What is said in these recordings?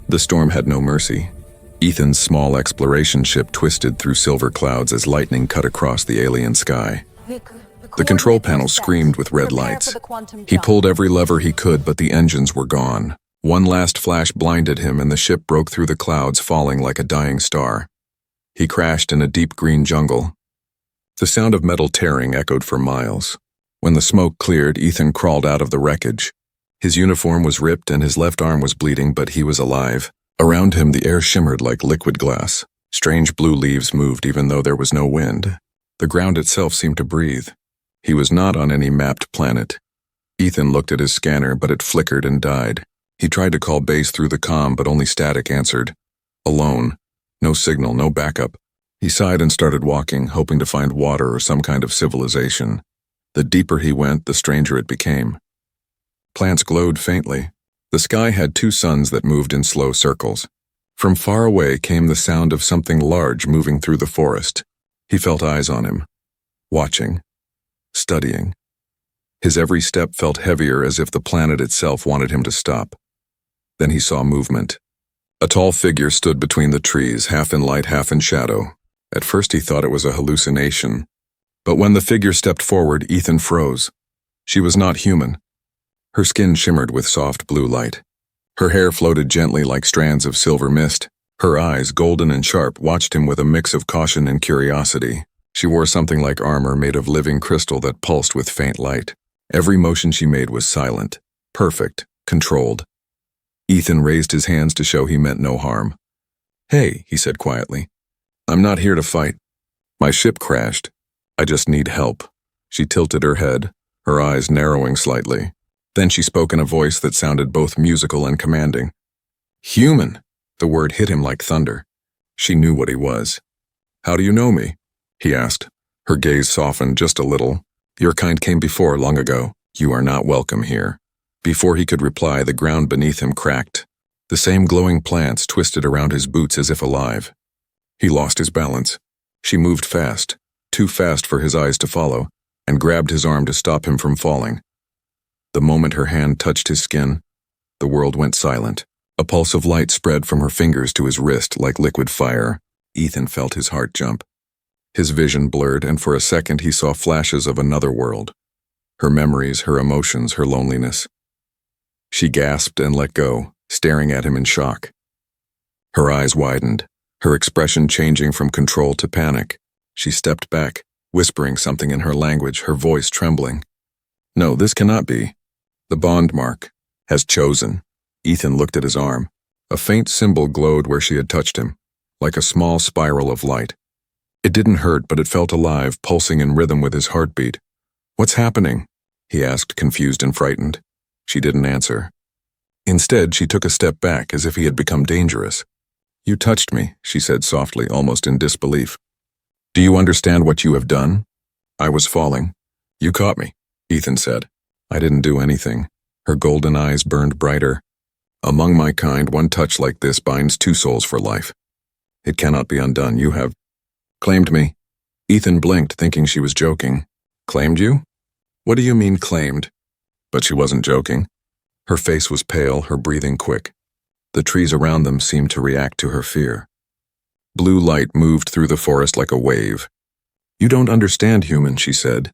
The storm had no mercy. Ethan's small exploration ship twisted through silver clouds as lightning cut across the alien sky. The control panel screamed with red lights. He pulled every lever he could, but the engines were gone. One last flash blinded him, and the ship broke through the clouds, falling like a dying star. He crashed in a deep green jungle. The sound of metal tearing echoed for miles. When the smoke cleared, Ethan crawled out of the wreckage. His uniform was ripped and his left arm was bleeding, but he was alive. Around him, the air shimmered like liquid glass. Strange blue leaves moved even though there was no wind. The ground itself seemed to breathe. He was not on any mapped planet. Ethan looked at his scanner, but it flickered and died. He tried to call base through the comm, but only static answered. Alone. No signal, no backup. He sighed and started walking, hoping to find water or some kind of civilization. The deeper he went, the stranger it became. Plants glowed faintly. The sky had two suns that moved in slow circles. From far away came the sound of something large moving through the forest. He felt eyes on him. Watching. Studying. His every step felt heavier, as if the planet itself wanted him to stop. Then he saw movement. A tall figure stood between the trees, half in light, half in shadow. At first he thought it was a hallucination. But when the figure stepped forward, Ethan froze. She was not human. Her skin shimmered with soft blue light. Her hair floated gently like strands of silver mist. Her eyes, golden and sharp, watched him with a mix of caution and curiosity. She wore something like armor made of living crystal that pulsed with faint light. Every motion she made was silent, perfect, controlled. Ethan raised his hands to show he meant no harm. "Hey," he said quietly. "I'm not here to fight. My ship crashed. I just need help." She tilted her head, her eyes narrowing slightly. Then she spoke in a voice that sounded both musical and commanding. "Human!" The word hit him like thunder. She knew what he was. "How do you know me?" he asked. Her gaze softened just a little. "Your kind came before, long ago. You are not welcome here." Before he could reply, the ground beneath him cracked. The same glowing plants twisted around his boots as if alive. He lost his balance. She moved fast, too fast for his eyes to follow, and grabbed his arm to stop him from falling. The moment her hand touched his skin, the world went silent. A pulse of light spread from her fingers to his wrist like liquid fire. Ethan felt his heart jump. His vision blurred, and for a second he saw flashes of another world. Her memories, her emotions, her loneliness. She gasped and let go, staring at him in shock. Her eyes widened, her expression changing from control to panic. She stepped back, whispering something in her language, her voice trembling. "No, this cannot be. The bond mark has chosen." Ethan looked at his arm. A faint symbol glowed where she had touched him, like a small spiral of light. It didn't hurt, but it felt alive, pulsing in rhythm with his heartbeat. "What's happening?" he asked, confused and frightened. She didn't answer. Instead, she took a step back, as if he had become dangerous. "You touched me," she said softly, almost in disbelief. "Do you understand what you have done?" "I was falling. You caught me," Ethan said. "I didn't do anything." Her golden eyes burned brighter. "Among my kind, one touch like this binds two souls for life. It cannot be undone. You have claimed me." Ethan blinked, thinking she was joking. "Claimed you? What do you mean, claimed?" But she wasn't joking. Her face was pale, her breathing quick. The trees around them seemed to react to her fear. Blue light moved through the forest like a wave. "You don't understand, human," she said.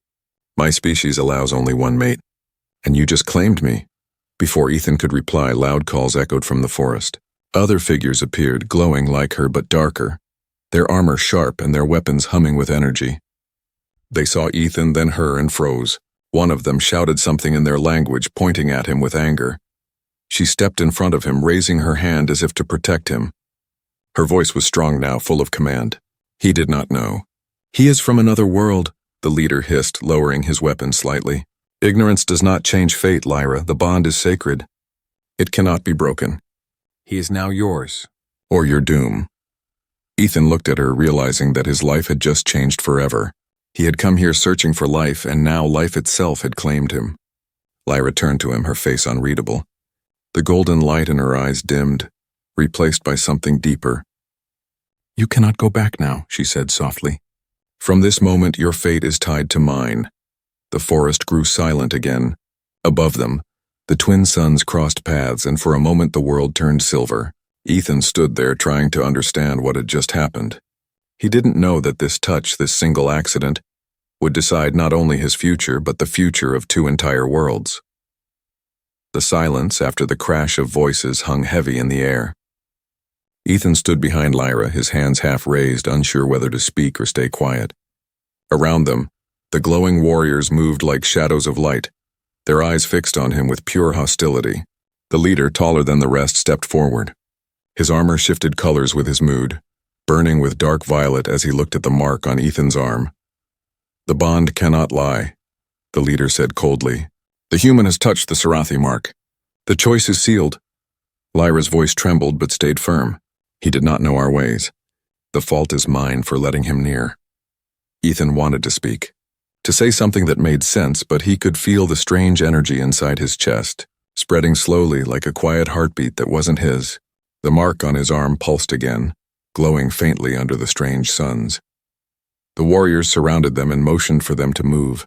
"My species allows only one mate. And you just claimed me." Before Ethan could reply, loud calls echoed from the forest. Other figures appeared, glowing like her but darker, their armor sharp and their weapons humming with energy. They saw Ethan, then her, and froze. One of them shouted something in their language, pointing at him with anger. She stepped in front of him, raising her hand as if to protect him. Her voice was strong now, full of command. He did not know. "He is from another world," the leader hissed, lowering his weapon slightly. "Ignorance does not change fate, Lyra. The bond is sacred. It cannot be broken. He is now yours, or your doom." Ethan looked at her, realizing that his life had just changed forever. He had come here searching for life, and now life itself had claimed him. Lyra turned to him, her face unreadable. The golden light in her eyes dimmed, replaced by something deeper. "You cannot go back now," she said softly. "From this moment, your fate is tied to mine." The forest grew silent again. Above them, the twin suns crossed paths, and for a moment the world turned silver. Ethan stood there trying to understand what had just happened. He didn't know that this touch, this single accident, would decide not only his future but the future of two entire worlds. The silence after the crash of voices hung heavy in the air. Ethan stood behind Lyra, his hands half raised, unsure whether to speak or stay quiet. Around them, the glowing warriors moved like shadows of light, their eyes fixed on him with pure hostility. The leader, taller than the rest, stepped forward. His armor shifted colors with his mood, burning with dark violet as he looked at the mark on Ethan's arm. "The bond cannot lie," the leader said coldly. "The human has touched the Sarathi mark. The choice is sealed." Lyra's voice trembled but stayed firm. "He did not know our ways. The fault is mine for letting him near." Ethan wanted to speak, to say something that made sense, but he could feel the strange energy inside his chest, spreading slowly like a quiet heartbeat that wasn't his. The mark on his arm pulsed again, glowing faintly under the strange suns. The warriors surrounded them and motioned for them to move.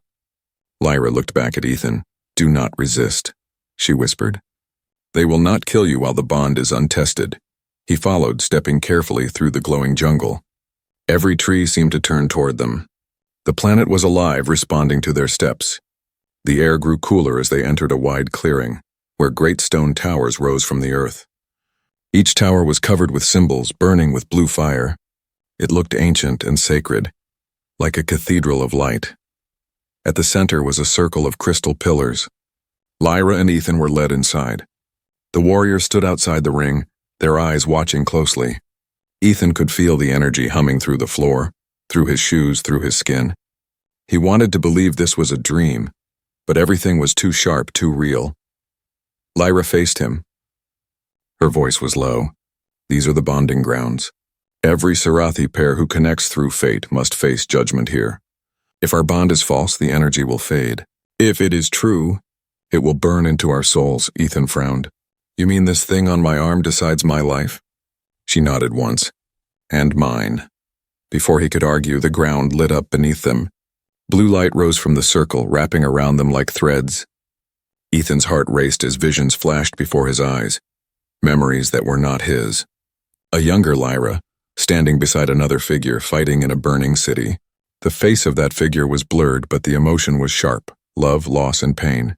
Lyra looked back at Ethan. "Do not resist," she whispered. "They will not kill you while the bond is untested." He followed, stepping carefully through the glowing jungle. Every tree seemed to turn toward them. The planet was alive, responding to their steps. The air grew cooler as they entered a wide clearing, where great stone towers rose from the earth. Each tower was covered with symbols, burning with blue fire. It looked ancient and sacred, like a cathedral of light. At the center was a circle of crystal pillars. Lyra and Ethan were led inside. The warriors stood outside the ring, their eyes watching closely. Ethan could feel the energy humming through the floor, through his shoes, through his skin. He wanted to believe this was a dream, but everything was too sharp, too real. Lyra faced him. Her voice was low. "These are the bonding grounds. Every Sarathi pair who connects through fate must face judgment here. If our bond is false, the energy will fade. If it is true, it will burn into our souls." Ethan frowned. "You mean this thing on my arm decides my life?" She nodded once. "And mine." Before he could argue, the ground lit up beneath them. Blue light rose from the circle, wrapping around them like threads. Ethan's heart raced as visions flashed before his eyes, memories that were not his. A younger Lyra, standing beside another figure fighting in a burning city. The face of that figure was blurred, but the emotion was sharp: love, loss, and pain.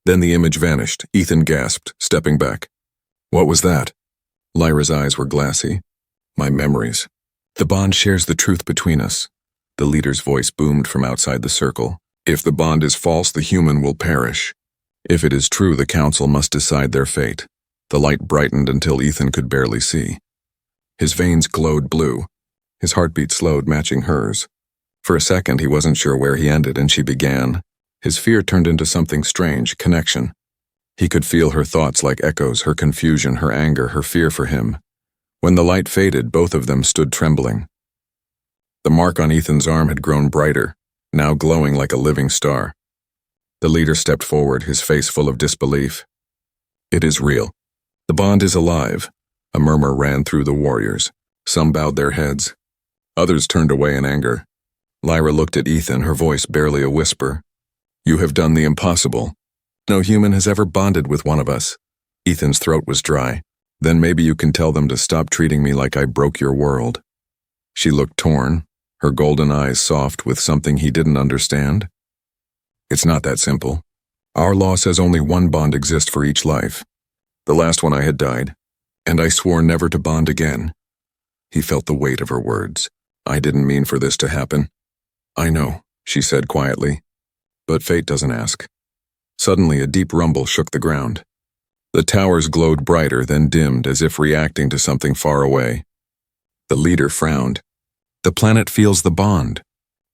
Then the image vanished. Ethan gasped, stepping back. "What was that?" Lyra's eyes were glassy. "My memories. The bond shares the truth between us." The leader's voice boomed from outside the circle. "If the bond is false, the human will perish. If it is true, the council must decide their fate." The light brightened until Ethan could barely see. His veins glowed blue. His heartbeat slowed, matching hers. For a second, he wasn't sure where he ended and she began. His fear turned into something strange: connection. He could feel her thoughts like echoes, her confusion, her anger, her fear for him. When the light faded, both of them stood trembling. The mark on Ethan's arm had grown brighter, now glowing like a living star. The leader stepped forward, his face full of disbelief. "It is real. The bond is alive." A murmur ran through the warriors. Some bowed their heads. Others turned away in anger. Lyra looked at Ethan, her voice barely a whisper. "You have done the impossible. No human has ever bonded with one of us." Ethan's throat was dry. "Then maybe you can tell them to stop treating me like I broke your world." She looked torn, her golden eyes soft with something he didn't understand. "It's not that simple. Our law says only one bond exists for each life. The last one I had died, and I swore never to bond again." He felt the weight of her words. "I didn't mean for this to happen." "I know," she said quietly. "But fate doesn't ask." Suddenly, a deep rumble shook the ground. The towers glowed brighter, then dimmed, as if reacting to something far away. The leader frowned. "The planet feels the bond.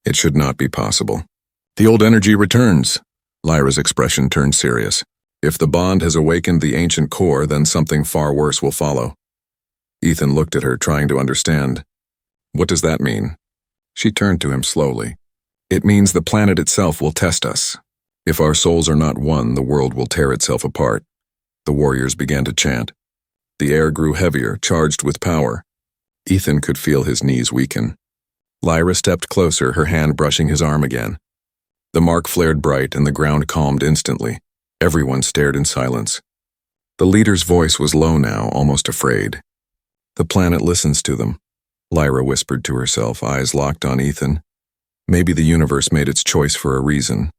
It should not be possible." "The old energy returns." Lyra's expression turned serious. "If the bond has awakened the ancient core, then something far worse will follow." Ethan looked at her, trying to understand. "What does that mean?" She turned to him slowly. "It means the planet itself will test us. If our souls are not one, the world will tear itself apart." The warriors began to chant. The air grew heavier, charged with power. Ethan could feel his knees weaken. Lyra stepped closer, her hand brushing his arm again. The mark flared bright and the ground calmed instantly. Everyone stared in silence. The leader's voice was low now, almost afraid. The planet listens to them, Lyra whispered to herself, eyes locked on Ethan. Maybe the universe made its choice for a reason.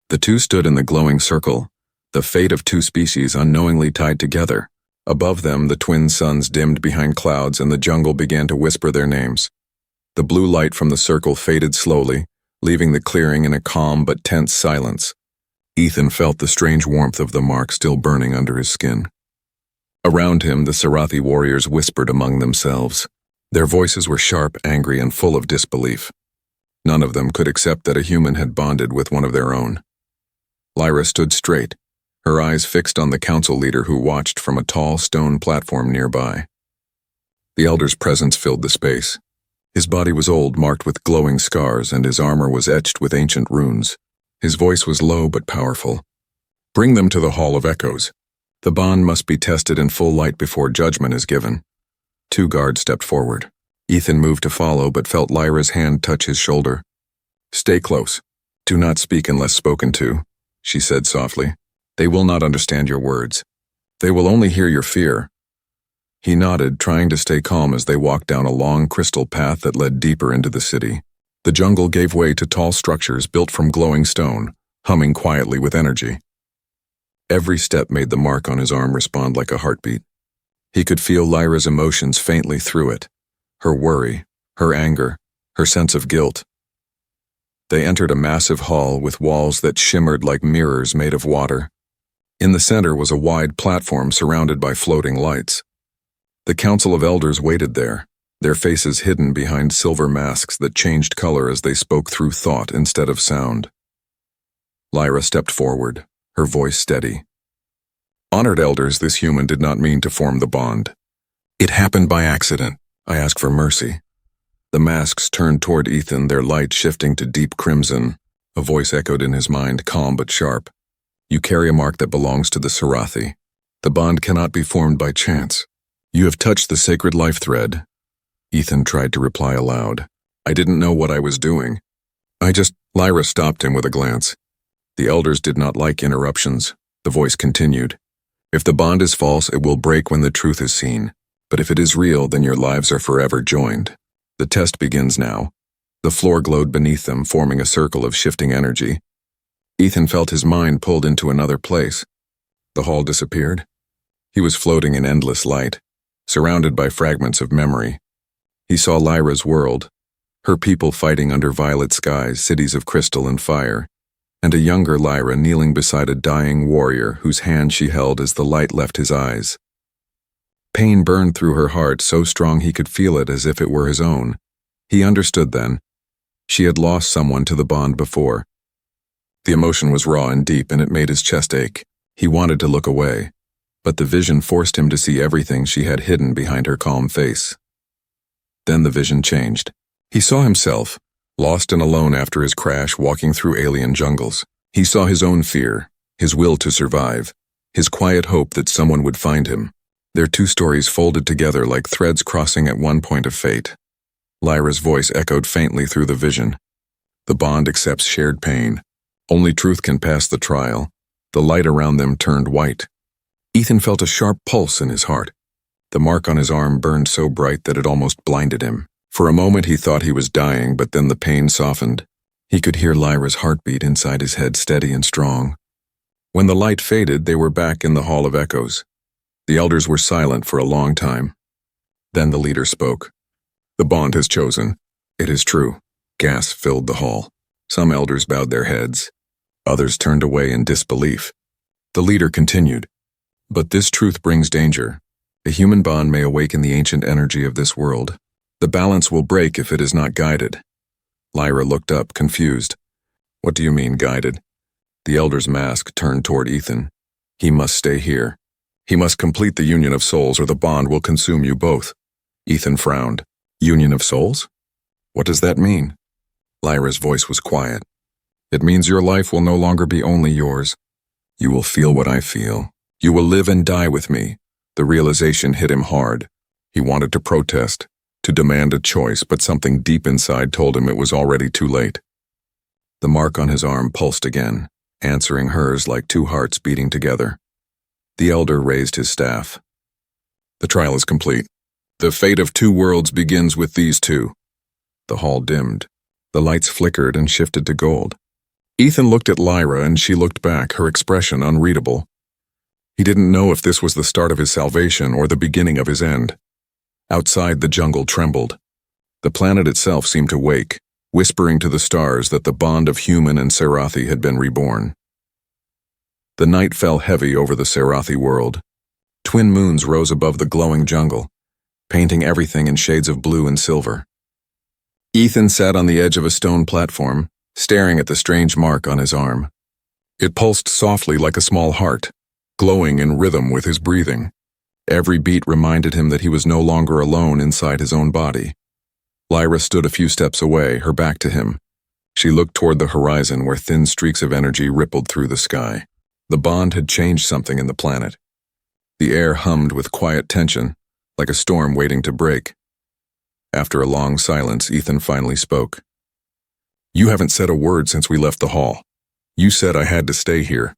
The two stood in the glowing circle, the fate of two species unknowingly tied together. Above them, the twin suns dimmed behind clouds and the jungle began to whisper their names. The blue light from the circle faded slowly, leaving the clearing in a calm but tense silence. Ethan felt the strange warmth of the mark still burning under his skin. Around him, the Sarathi warriors whispered among themselves. Their voices were sharp, angry, and full of disbelief. None of them could accept that a human had bonded with one of their own. Lyra stood straight, her eyes fixed on the council leader who watched from a tall stone platform nearby. The elder's presence filled the space. His body was old, marked with glowing scars, and his armor was etched with ancient runes. His voice was low but powerful. "Bring them to the Hall of Echoes. The bond must be tested in full light before judgment is given." Two guards stepped forward. Ethan moved to follow but felt Lyra's hand touch his shoulder. "Stay close. Do not speak unless spoken to," she said softly. "They will not understand your words. They will only hear your fear." He nodded, trying to stay calm as they walked down a long crystal path that led deeper into the city. The jungle gave way to tall structures built from glowing stone, humming quietly with energy. Every step made the mark on his arm respond like a heartbeat. He could feel Lyra's emotions faintly through it, her worry, her anger, her sense of guilt. They entered a massive hall with walls that shimmered like mirrors made of water. In the center was a wide platform surrounded by floating lights. The Council of Elders waited there, their faces hidden behind silver masks that changed color as they spoke through thought instead of sound. Lyra stepped forward, her voice steady. "Honored elders, this human did not mean to form the bond. It happened by accident. I ask for mercy." The masks turned toward Ethan, their light shifting to deep crimson. A voice echoed in his mind, calm but sharp. "You carry a mark that belongs to the Sarathi. The bond cannot be formed by chance. You have touched the sacred life thread." Ethan tried to reply aloud. "I didn't know what I was doing. Lyra stopped him with a glance. The elders did not like interruptions. The voice continued. "If the bond is false, it will break when the truth is seen. But if it is real, then your lives are forever joined. The test begins now." The floor glowed beneath them, forming a circle of shifting energy. Ethan felt his mind pulled into another place. The hall disappeared. He was floating in endless light, surrounded by fragments of memory. He saw Lyra's world, her people fighting under violet skies, cities of crystal and fire, and a younger Lyra kneeling beside a dying warrior whose hand she held as the light left his eyes. Pain burned through her heart, so strong he could feel it as if it were his own. He understood then. She had lost someone to the bond before. The emotion was raw and deep, and it made his chest ache. He wanted to look away, but the vision forced him to see everything she had hidden behind her calm face. Then the vision changed. He saw himself, lost and alone after his crash, walking through alien jungles. He saw his own fear, his will to survive, his quiet hope that someone would find him. Their two stories folded together like threads crossing at one point of fate. Lyra's voice echoed faintly through the vision. "The bond accepts shared pain. Only truth can pass the trial." The light around them turned white. Ethan felt a sharp pulse in his heart. The mark on his arm burned so bright that it almost blinded him. For a moment he thought he was dying, but then the pain softened. He could hear Lyra's heartbeat inside his head, steady and strong. When the light faded, they were back in the Hall of Echoes. The elders were silent for a long time. Then the leader spoke. "The bond has chosen. It is true." Gasps filled the hall. Some elders bowed their heads. Others turned away in disbelief. The leader continued. "But this truth brings danger. A human bond may awaken the ancient energy of this world. The balance will break if it is not guided." Lyra looked up, confused. "What do you mean, guided?" The elder's mask turned toward Ethan. "He must stay here. He must complete the union of souls, or the bond will consume you both." Ethan frowned. "Union of souls? What does that mean?" Lyra's voice was quiet. "It means your life will no longer be only yours. You will feel what I feel. You will live and die with me." The realization hit him hard. He wanted to protest, to demand a choice, but something deep inside told him it was already too late. The mark on his arm pulsed again, answering hers like two hearts beating together. The elder raised his staff. The trial is complete. The fate of two worlds begins with these two. The hall dimmed. The lights flickered and shifted to gold. Ethan looked at Lyra and she looked back, her expression unreadable. He didn't know if this was the start of his salvation or the beginning of his end. Outside, the jungle trembled. The planet itself seemed to wake, whispering to the stars that the bond of human and Serathi had been reborn. The night fell heavy over the Serathi world. Twin moons rose above the glowing jungle, painting everything in shades of blue and silver. Ethan sat on the edge of a stone platform, staring at the strange mark on his arm. It pulsed softly like a small heart, glowing in rhythm with his breathing. Every beat reminded him that he was no longer alone inside his own body. Lyra stood a few steps away, her back to him. She looked toward the horizon where thin streaks of energy rippled through the sky. The bond had changed something in the planet. The air hummed with quiet tension, like a storm waiting to break. After a long silence, Ethan finally spoke. "You haven't said a word since we left the hall. You said I had to stay here.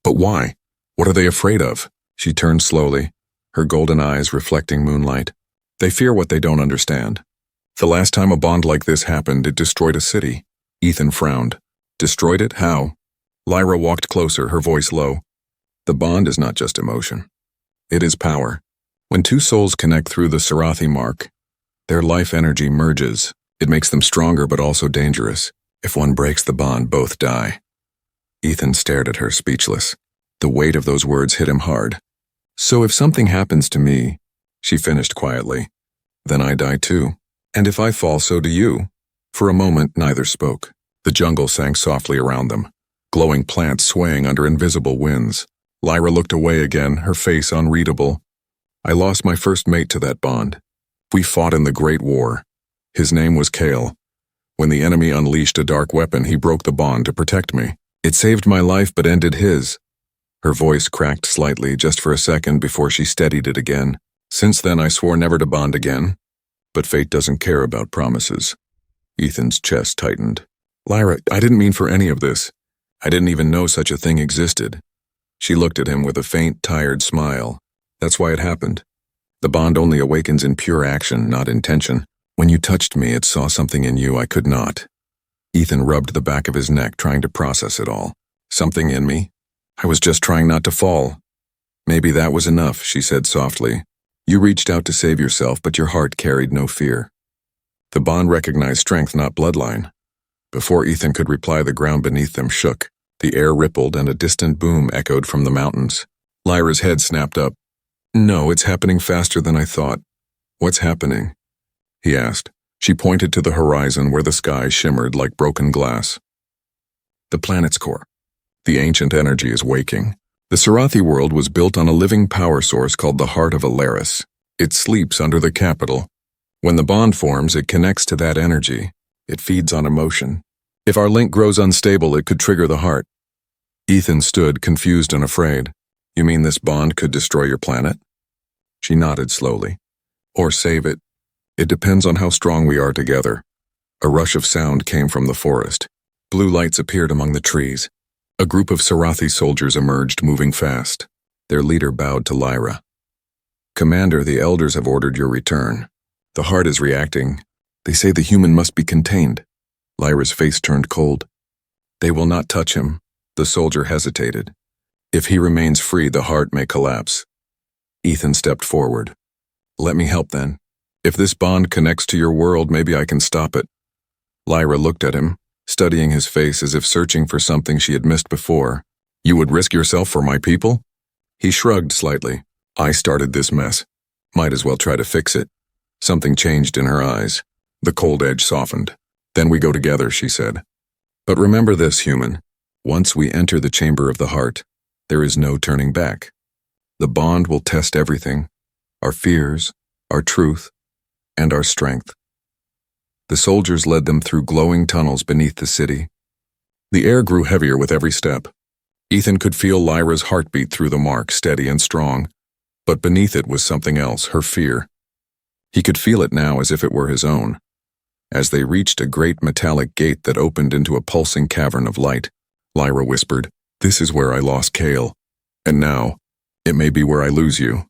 But why? What are they afraid of?" She turned slowly, her golden eyes reflecting moonlight. "They fear what they don't understand. The last time a bond like this happened, it destroyed a city." Ethan frowned. "Destroyed it? How?" Lyra walked closer, her voice low. "The bond is not just emotion. It is power. When two souls connect through the Serathi mark, their life energy merges. It makes them stronger but also dangerous. If one breaks the bond, both die." Ethan stared at her, speechless. The weight of those words hit him hard. "So if something happens to me," she finished quietly, "then I die too. And if I fall, so do you." For a moment, neither spoke. The jungle sank softly around them, glowing plants swaying under invisible winds. Lyra looked away again, her face unreadable. "I lost my first mate to that bond. We fought in the Great War. His name was Kale. When the enemy unleashed a dark weapon, he broke the bond to protect me. It saved my life but ended his." Her voice cracked slightly just for a second before she steadied it again. "Since then I swore never to bond again. But fate doesn't care about promises." Ethan's chest tightened. "Lyra, I didn't mean for any of this. I didn't even know such a thing existed." She looked at him with a faint, tired smile. "That's why it happened. The bond only awakens in pure action, not intention. When you touched me, it saw something in you I could not." Ethan rubbed the back of his neck, trying to process it all. "Something in me? I was just trying not to fall." "Maybe that was enough," she said softly. "You reached out to save yourself, but your heart carried no fear." The bond recognized strength, not bloodline. Before Ethan could reply, the ground beneath them shook. The air rippled and a distant boom echoed from the mountains. Lyra's head snapped up. "No, it's happening faster than I thought." "What's happening?" he asked. She pointed to the horizon where the sky shimmered like broken glass. "The planet's core. The ancient energy is waking. The Serathi world was built on a living power source called the heart of Alaris. It sleeps under the capital. When the bond forms, it connects to that energy. It feeds on emotion. If our link grows unstable, it could trigger the heart." Ethan stood, confused and afraid. "You mean this bond could destroy your planet?" She nodded slowly. "Or save it. It depends on how strong we are together." A rush of sound came from the forest. Blue lights appeared among the trees. A group of Serathi soldiers emerged, moving fast. Their leader bowed to Lyra. "Commander, the elders have ordered your return. The heart is reacting. They say the human must be contained." Lyra's face turned cold. "They will not touch him." The soldier hesitated. "If he remains free, the heart may collapse." Ethan stepped forward. "Let me help then. If this bond connects to your world, maybe I can stop it." Lyra looked at him, studying his face as if searching for something she had missed before. "You would risk yourself for my people?" He shrugged slightly. "I started this mess. Might as well try to fix it." Something changed in her eyes. The cold edge softened. "Then we go together," she said. "But remember this, human. Once we enter the chamber of the heart, there is no turning back. The bond will test everything, our fears, our truth, and our strength." The soldiers led them through glowing tunnels beneath the city. The air grew heavier with every step. Ethan could feel Lyra's heartbeat through the mark, steady and strong. But beneath it was something else, her fear. He could feel it now as if it were his own. As they reached a great metallic gate that opened into a pulsing cavern of light, Lyra whispered, "This is where I lost Kale. And now, it may be where I lose you."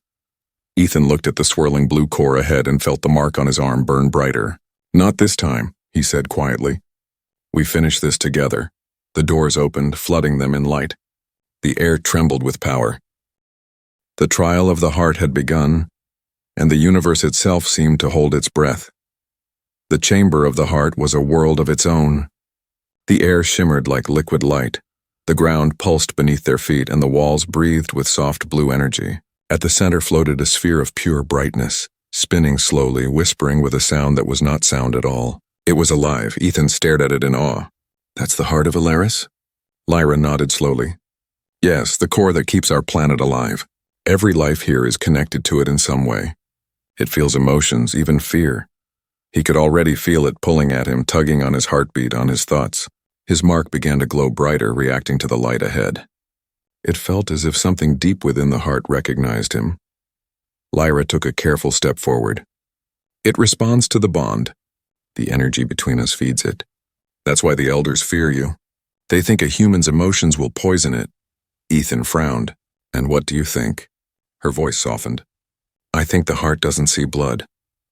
Ethan looked at the swirling blue core ahead and felt the mark on his arm burn brighter. "Not this time," he said quietly. "We finish this together." The doors opened, flooding them in light. The air trembled with power. The trial of the heart had begun, and the universe itself seemed to hold its breath. The chamber of the heart was a world of its own. The air shimmered like liquid light. The ground pulsed beneath their feet, and the walls breathed with soft blue energy. At the center floated a sphere of pure brightness, spinning slowly, whispering with a sound that was not sound at all. It was alive. Ethan stared at it in awe. "That's the heart of Alaris?" Lyra nodded slowly. "Yes, the core that keeps our planet alive. Every life here is connected to it in some way. It feels emotions, even fear." He could already feel it pulling at him, tugging on his heartbeat, on his thoughts. His mark began to glow brighter, reacting to the light ahead. It felt as if something deep within the heart recognized him. Lyra took a careful step forward. "It responds to the bond. The energy between us feeds it. That's why the elders fear you. They think a human's emotions will poison it." Ethan frowned. "And what do you think?" Her voice softened. "I think the heart doesn't see blood.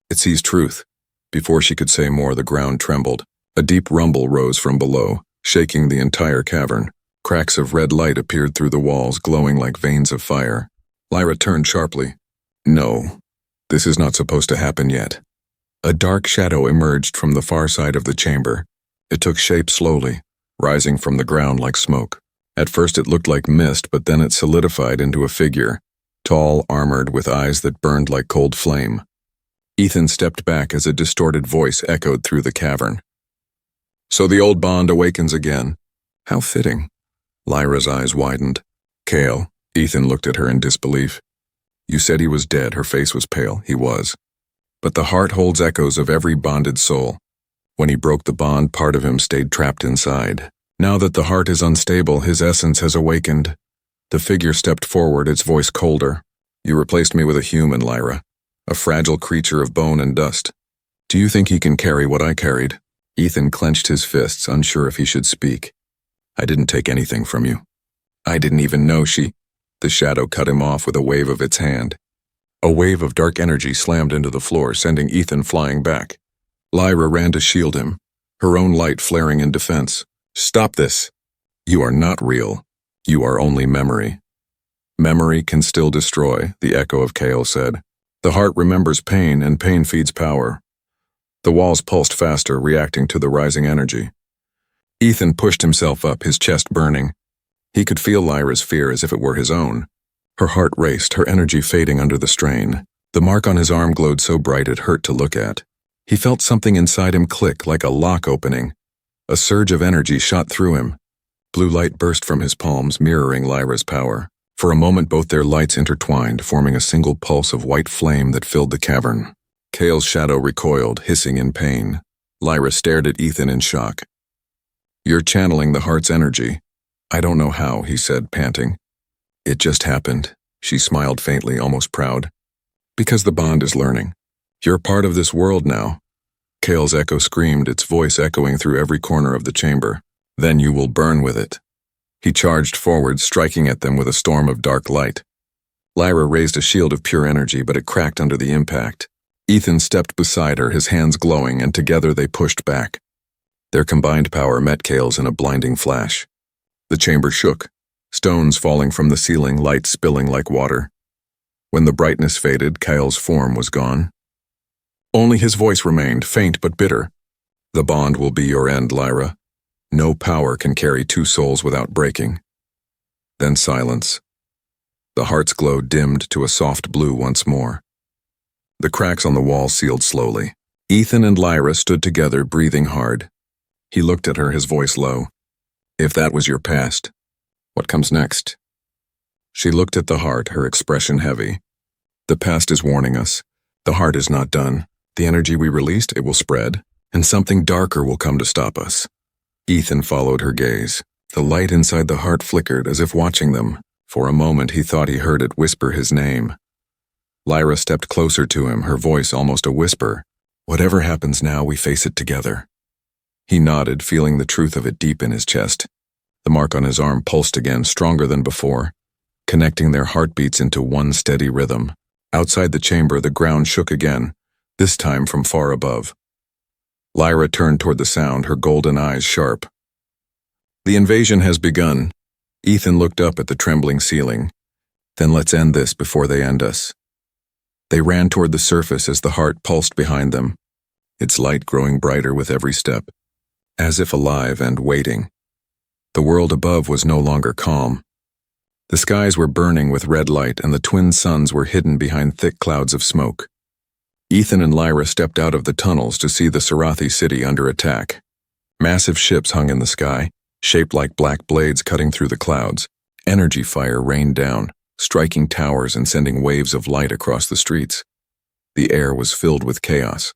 It sees truth." Before she could say more, the ground trembled. A deep rumble rose from below, shaking the entire cavern. Cracks of red light appeared through the walls, glowing like veins of fire. Lyra turned sharply. "No, this is not supposed to happen yet." A dark shadow emerged from the far side of the chamber. It took shape slowly, rising from the ground like smoke. At first it looked like mist, but then it solidified into a figure, tall, armored, with eyes that burned like cold flame. Ethan stepped back as a distorted voice echoed through the cavern. "So the old bond awakens again. How fitting." Lyra's eyes widened. "Kale," Ethan looked at her in disbelief. "You said he was dead." Her face was pale. He was. "But the heart holds echoes of every bonded soul. When he broke the bond, part of him stayed trapped inside. Now that the heart is unstable, his essence has awakened." The figure stepped forward, its voice colder. "You replaced me with a human, Lyra. A fragile creature of bone and dust. Do you think he can carry what I carried?" Ethan clenched his fists, unsure if he should speak. "I didn't take anything from you. I didn't even know she—" The shadow cut him off with a wave of its hand. A wave of dark energy slammed into the floor, sending Ethan flying back. Lyra ran to shield him, her own light flaring in defense. "Stop this. You are not real. You are only memory." "Memory can still destroy," the echo of Kale said. "The heart remembers pain, and pain feeds power." The walls pulsed faster, reacting to the rising energy. Ethan pushed himself up, his chest burning. He could feel Lyra's fear as if it were his own. Her heart raced, her energy fading under the strain. The mark on his arm glowed so bright it hurt to look at. He felt something inside him click, like a lock opening. A surge of energy shot through him. Blue light burst from his palms, mirroring Lyra's power. For a moment both their lights intertwined, forming a single pulse of white flame that filled the cavern. Kale's shadow recoiled, hissing in pain. Lyra stared at Ethan in shock. "You're channeling the heart's energy." "I don't know how," he said, panting. "It just happened." She smiled faintly, almost proud. "Because the bond is learning. You're part of this world now." Kale's echo screamed, its voice echoing through every corner of the chamber. "Then you will burn with it." He charged forward, striking at them with a storm of dark light. Lyra raised a shield of pure energy, but it cracked under the impact. Ethan stepped beside her, his hands glowing, and together they pushed back. Their combined power met Kale's in a blinding flash. The chamber shook, stones falling from the ceiling, light spilling like water. When the brightness faded, Kale's form was gone. Only his voice remained, faint but bitter. "The bond will be your end, Lyra. No power can carry two souls without breaking." Then silence. The heart's glow dimmed to a soft blue once more. The cracks on the wall sealed slowly. Ethan and Lyra stood together, breathing hard. He looked at her, his voice low. "If that was your past, what comes next?" She looked at the heart, her expression heavy. "The past is warning us. The heart is not done. The energy we released, it will spread, and something darker will come to stop us." Ethan followed her gaze. The light inside the heart flickered, as if watching them. For a moment he thought he heard it whisper his name. Lyra stepped closer to him, her voice almost a whisper. "Whatever happens now, we face it together." He nodded, feeling the truth of it deep in his chest. The mark on his arm pulsed again, stronger than before, connecting their heartbeats into one steady rhythm. Outside the chamber, the ground shook again, this time from far above. Lyra turned toward the sound, her golden eyes sharp. The invasion has begun. Ethan looked up at the trembling ceiling. Then let's end this before they end us. They ran toward the surface as the heart pulsed behind them, its light growing brighter with every step, as if alive and waiting. The world above was no longer calm. The skies were burning with red light, and the twin suns were hidden behind thick clouds of smoke. Ethan and Lyra stepped out of the tunnels to see the Sarathi city under attack. Massive ships hung in the sky, shaped like black blades cutting through the clouds. Energy fire rained down, striking towers and sending waves of light across the streets. The air was filled with chaos.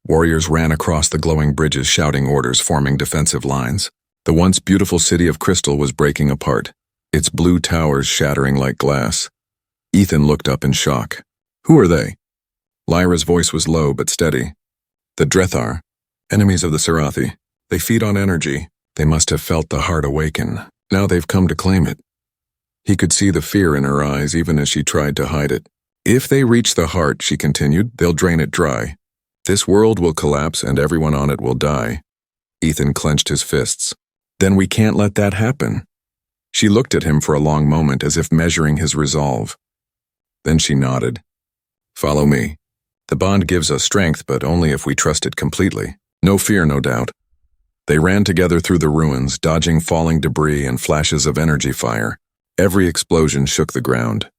Warriors ran across the glowing bridges shouting orders, forming defensive lines. The once beautiful city of crystal was breaking apart, its blue towers shattering like glass. Ethan looked up in shock. Who are they? Lyra's voice was low but steady. The Drethar, enemies of the Sarathi. They feed on energy. They must have felt the heart awaken. Now they've come to claim it. He could see the fear in her eyes even as she tried to hide it. If they reach the heart, she continued, they'll drain it dry. This world will collapse and everyone on it will die. Ethan clenched his fists. Then we can't let that happen. She looked at him for a long moment as if measuring his resolve. Then she nodded. Follow me. The bond gives us strength, but only if we trust it completely. No fear, no doubt. They ran together through the ruins, dodging falling debris and flashes of energy fire. Every explosion shook the ground.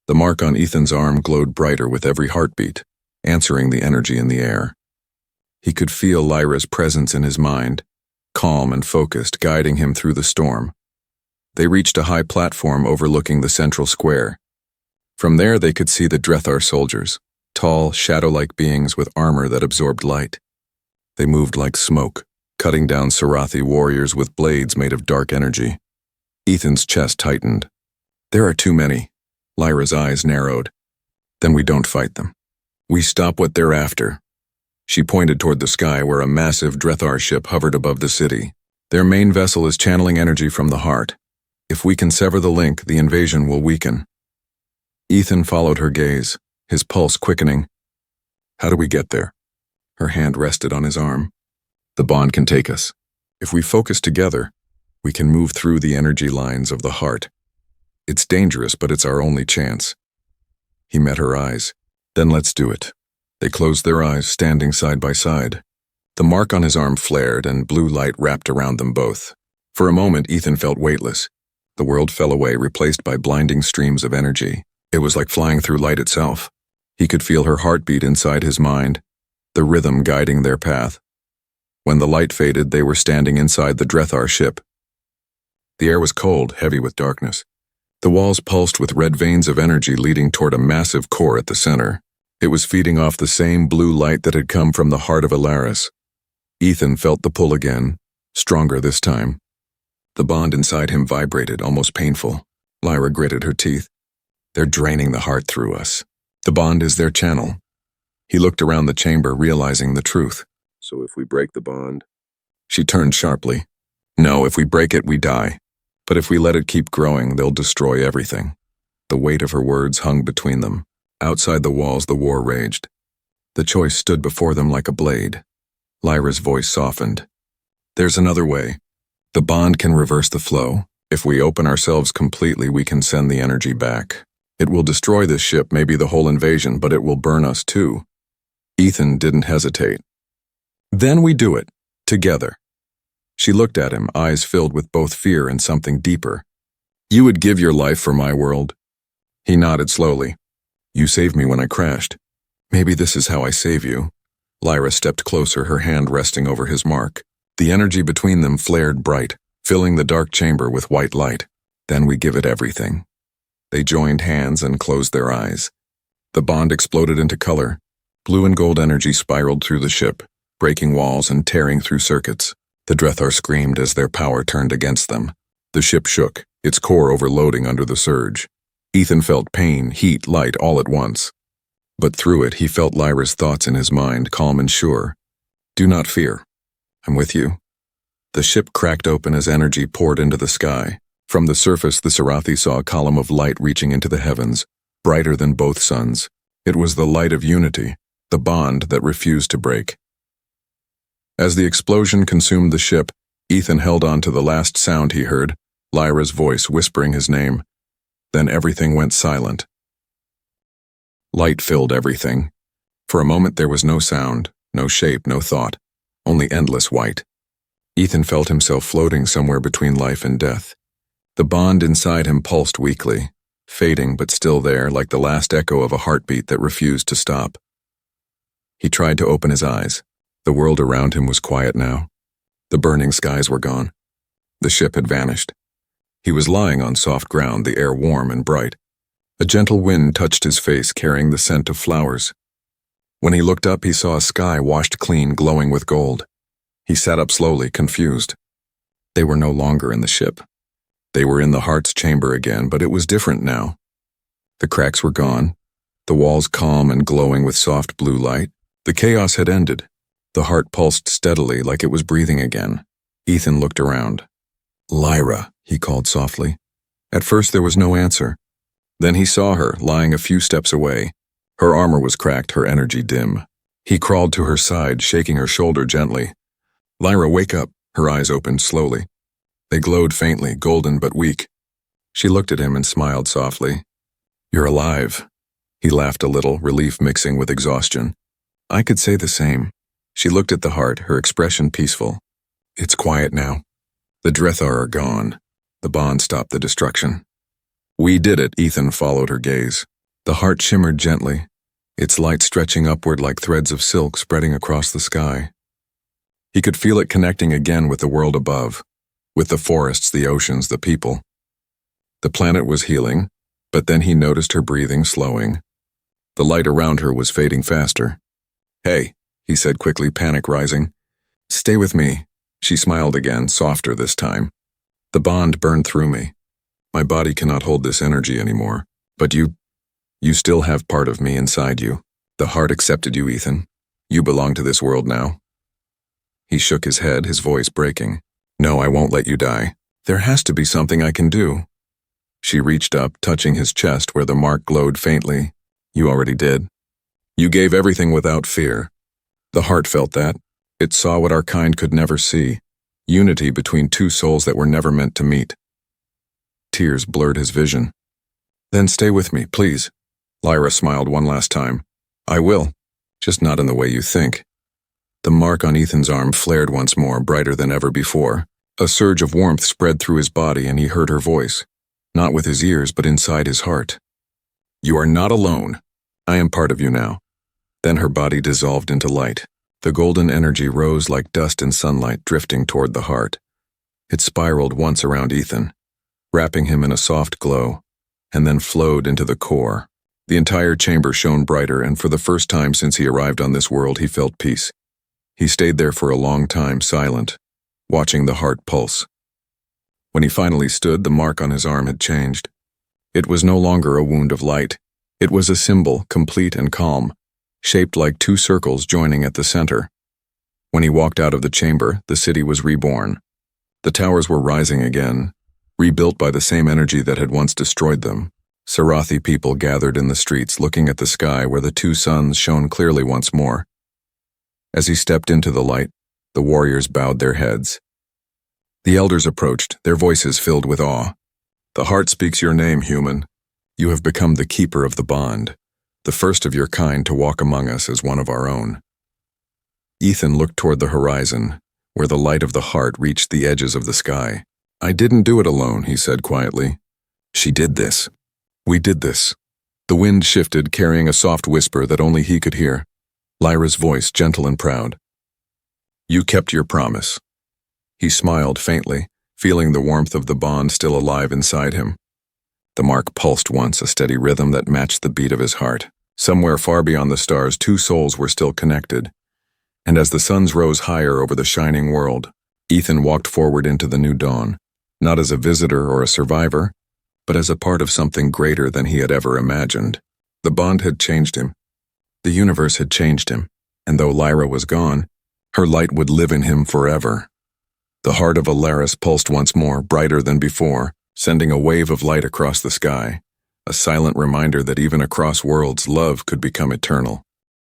The mark on Ethan's arm glowed brighter with every heartbeat, answering the energy in the air. He could feel Lyra's presence in his mind, calm and focused, guiding him through the storm. They reached a high platform overlooking the central square. From there they could see the Drethar soldiers, tall, shadow-like beings with armor that absorbed light. They moved like smoke, cutting down Sarathi warriors with blades made of dark energy. Ethan's chest tightened. There are too many. Lyra's eyes narrowed. Then we don't fight them. We stop what they're after. She pointed toward the sky where a massive Drethar ship hovered above the city. Their main vessel is channeling energy from the heart. If we can sever the link, the invasion will weaken. Ethan followed her gaze, his pulse quickening. How do we get there? Her hand rested on his arm. The bond can take us. If we focus together, we can move through the energy lines of the heart. It's dangerous, but it's our only chance. He met her eyes. Then let's do it. They closed their eyes, standing side by side. The mark on his arm flared, and blue light wrapped around them both. For a moment, Ethan felt weightless. The world fell away, replaced by blinding streams of energy. It was like flying through light itself. He could feel her heartbeat inside his mind, the rhythm guiding their path. When the light faded, they were standing inside the Drethar ship. The air was cold, heavy with darkness. The walls pulsed with red veins of energy leading toward a massive core at the center. It was feeding off the same blue light that had come from the heart of Alaris. Ethan felt the pull again, stronger this time. The bond inside him vibrated, almost painful. Lyra gritted her teeth. They're draining the heart through us. The bond is their channel. He looked around the chamber, realizing the truth. So if we break the bond? She turned sharply. No, if we break it, we die. But if we let it keep growing, they'll destroy everything. The weight of her words hung between them. Outside the walls, the war raged. The choice stood before them like a blade. Lyra's voice softened. There's another way. The bond can reverse the flow. If we open ourselves completely, we can send the energy back. It will destroy this ship, maybe the whole invasion, but it will burn us too. Ethan didn't hesitate. Then we do it, together. She looked at him, eyes filled with both fear and something deeper. You would give your life for my world? He nodded slowly. You saved me when I crashed. Maybe this is how I save you. Lyra stepped closer, her hand resting over his mark. The energy between them flared bright, filling the dark chamber with white light. Then we give it everything. They joined hands and closed their eyes. The bond exploded into color. Blue and gold energy spiraled through the ship, breaking walls and tearing through circuits. The Drethar screamed as their power turned against them. The ship shook, its core overloading under the surge. Ethan felt pain, heat, light all at once. But through it, he felt Lyra's thoughts in his mind, calm and sure. Do not fear. I'm with you. The ship cracked open as energy poured into the sky. From the surface, the Sarathi saw a column of light reaching into the heavens, brighter than both suns. It was the light of unity, the bond that refused to break. As the explosion consumed the ship, Ethan held on to the last sound he heard, Lyra's voice whispering his name. Then everything went silent. Light filled everything. For a moment there was no sound, no shape, no thought, only endless white. Ethan felt himself floating somewhere between life and death. The bond inside him pulsed weakly, fading but still there like the last echo of a heartbeat that refused to stop. He tried to open his eyes. The world around him was quiet now. The burning skies were gone. The ship had vanished. He was lying on soft ground, the air warm and bright. A gentle wind touched his face, carrying the scent of flowers. When he looked up, he saw a sky washed clean, glowing with gold. He sat up slowly, confused. They were no longer in the ship. They were in the heart's chamber again, but it was different now. The cracks were gone, the walls calm and glowing with soft blue light. The chaos had ended. The heart pulsed steadily like it was breathing again. Ethan looked around. "Lyra," he called softly. At first there was no answer. Then he saw her, lying a few steps away. Her armor was cracked, her energy dim. He crawled to her side, shaking her shoulder gently. "Lyra, wake up." Her eyes opened slowly. They glowed faintly, golden but weak. She looked at him and smiled softly. "You're alive." He laughed a little, relief mixing with exhaustion. "I could say the same." She looked at the heart, her expression peaceful. "It's quiet now. The Drethar are gone. The bond stopped the destruction." "We did it," Ethan followed her gaze. The heart shimmered gently, its light stretching upward like threads of silk spreading across the sky. He could feel it connecting again with the world above, with the forests, the oceans, the people. The planet was healing, but then he noticed her breathing slowing. The light around her was fading faster. "Hey," he said quickly, panic rising. "Stay with me." She smiled again, softer this time. "The bond burned through me. My body cannot hold this energy anymore. But you still have part of me inside you. The heart accepted you, Ethan. You belong to this world now." He shook his head, his voice breaking. "No, I won't let you die. There has to be something I can do." She reached up, touching his chest where the mark glowed faintly. "You already did. You gave everything without fear." The heart felt that. It saw what our kind could never see. Unity between two souls that were never meant to meet. Tears blurred his vision. "Then stay with me, please." Lyra smiled one last time. "I will, just not in the way you think." The mark on Ethan's arm flared once more, brighter than ever before. A surge of warmth spread through his body and he heard her voice, not with his ears but inside his heart. "You are not alone. I am part of you now." Then her body dissolved into light. The golden energy rose like dust in sunlight, drifting toward the heart. It spiraled once around Ethan, wrapping him in a soft glow, and then flowed into the core. The entire chamber shone brighter, and for the first time since he arrived on this world, he felt peace. He stayed there for a long time, silent, watching the heart pulse. When he finally stood, the mark on his arm had changed. It was no longer a wound of light. It was a symbol, complete and calm, shaped like two circles joining at the center. When he walked out of the chamber, the city was reborn. The towers were rising again, rebuilt by the same energy that had once destroyed them. Sarathi people gathered in the streets, looking at the sky where the two suns shone clearly once more. As he stepped into the light, the warriors bowed their heads. The elders approached, their voices filled with awe. "The heart speaks your name, human. You have become the keeper of the bond, the first of your kind to walk among us as one of our own." Ethan looked toward the horizon, where the light of the heart reached the edges of the sky. "I didn't do it alone," he said quietly. "She did this. We did this." The wind shifted, carrying a soft whisper that only he could hear. Lyra's voice, gentle and proud. "You kept your promise." He smiled faintly, feeling the warmth of the bond still alive inside him. The mark pulsed once, a steady rhythm that matched the beat of his heart. Somewhere far beyond the stars, two souls were still connected. And as the suns rose higher over the shining world, Ethan walked forward into the new dawn, not as a visitor or a survivor, but as a part of something greater than he had ever imagined. The bond had changed him. The universe had changed him, and though Lyra was gone, her light would live in him forever. The heart of Alaris pulsed once more, brighter than before, sending a wave of light across the sky, a silent reminder that even across worlds, love could become eternal.